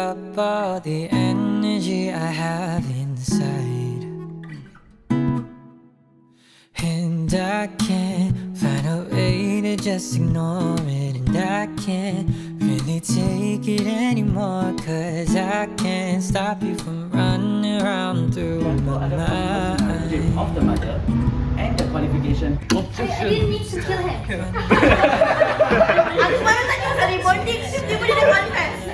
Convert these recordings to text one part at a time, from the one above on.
up all the energy I have inside, and I can't find a way to just ignore it. And I can't really take it anymore, 'cause I can't stop you from running around through my mind. Of the mother and the qualification. I didn't need to kill him. Aku baru tanya pasal reporting, dia boleh dah confess.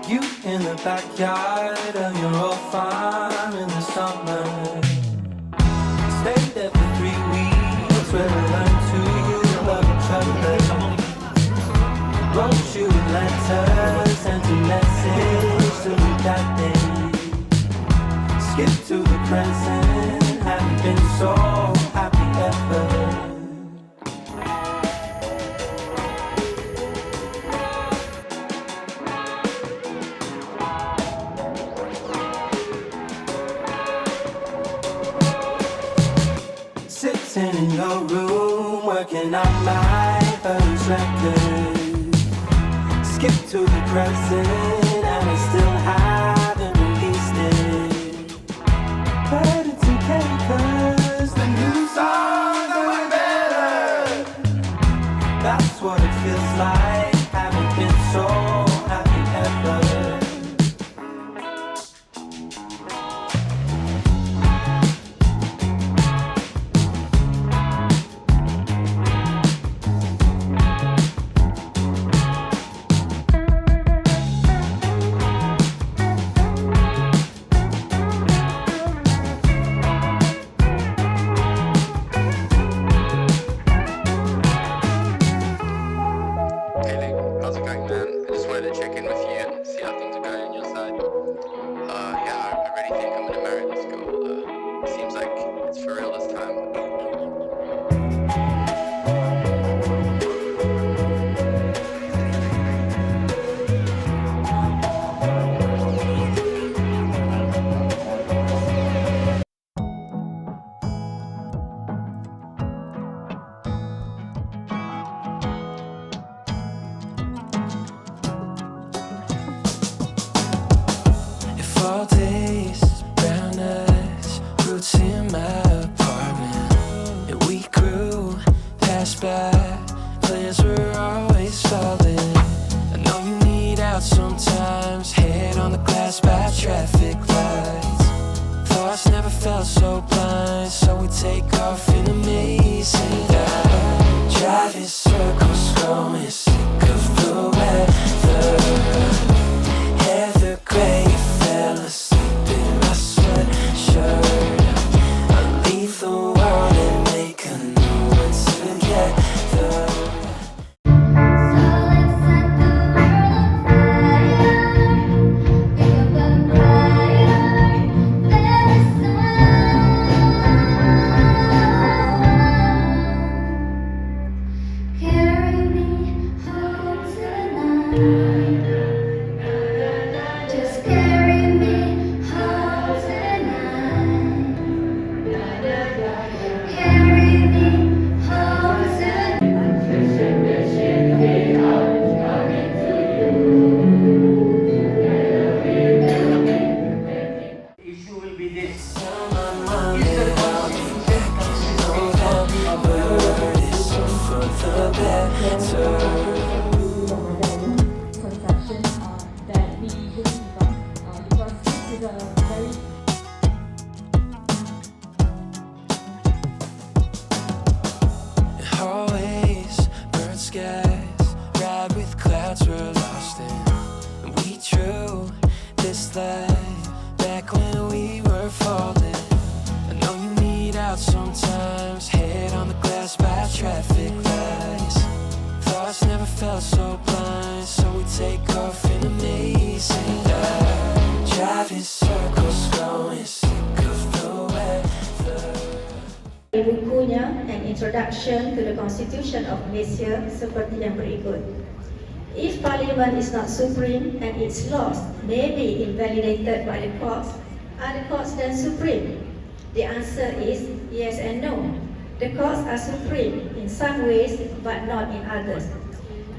You in the backyard of your old farm in the summer. Stayed there for 3 weeks where we learned to love each other. Wrote you letters, sent a message to you that day. Skip to the present, haven't been so happy ever. Sitting in your room, working on my first record. Skip to the present, and I still haven't released it. But it's okay, 'cause the new songs are way better. That's what it feels like, haven't been so happy ever. Hey Luke, how's it going, man? I just wanted to check in with you and see how things are going on your side. Yeah, I really think I'm gonna marry this girl. Seems like it's for real this time. If all days, brown eyes, roots in my apartment, and we grew, passed by, plans were always solid. I know you need out sometimes, head on the glass by traffic lights. Thoughts never felt so blind, so we take off in amazing dive. Driving circles, growing sick of the weather. Heather gray, fell asleep in my sweatshirt. I leave the world and make a new one together. So let's set the world on fire. Make a burn brighter than the sun. Carry me home tonight. Just carry me home tonight. Carry me home tonight. Issue will be this. conception that we believe because this is a very Hallways, burnt skies, ride with clouds we're lost in. And we drew this life back when we were falling. I know you need out sometimes, head on the glass by traffic lights. Thoughts never felt so blind, so we take off in amazing dive. Driving circles, growing sick of the weather. Bukunya An Introduction to the Constitution of Malaysia seperti yang berikut. If Parliament is not supreme and its laws may be invalidated by the courts, are the courts then supreme? The answer is yes and no. The courts are supreme in some ways but not in others.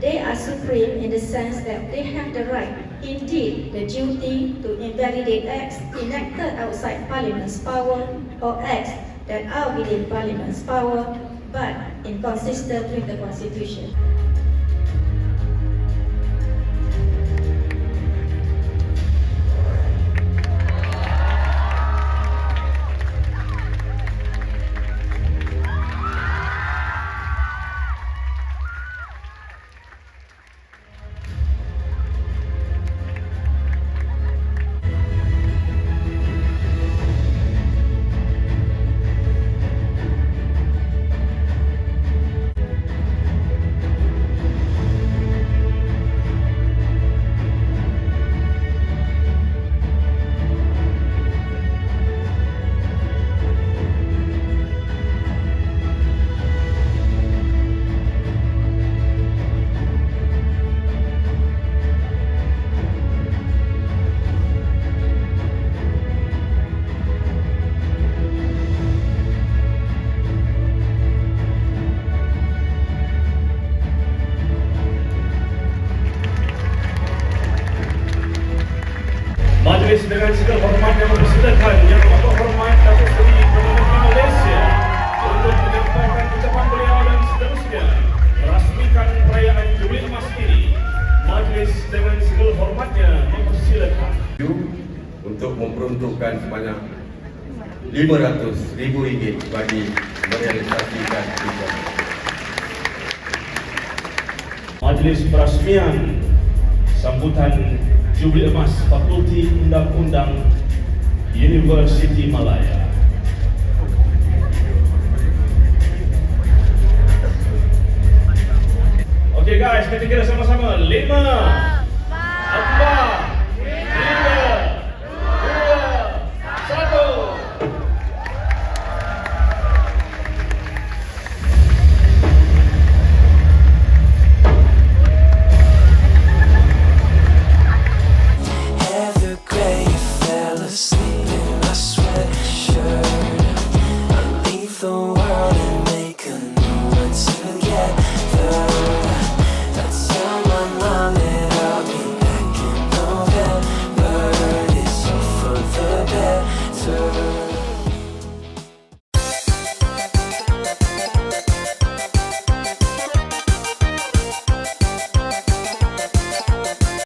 They are supreme in the sense that they have the right, indeed the duty, to invalidate acts enacted outside Parliament's power or acts that are within Parliament's power but inconsistent with the Constitution. Majlis dengan segala hormat yang mempersilakan Yang Amat Hormat Datuk Seri Perdana Menteri Malaysia untuk menyampaikan ucapan beliau dan seterusnya merasmikan perayaan Jubilee Emas ini. Majlis dengan segala hormatnya mempersilakan untuk memperuntukkan sebanyak RM500,000 bagi merealisasikan tujuan. Majlis perasmian sambutan Jubilee Emas Fakulti Undang-Undang Universiti Malaya. Okay guys, kita kira sama-sama 5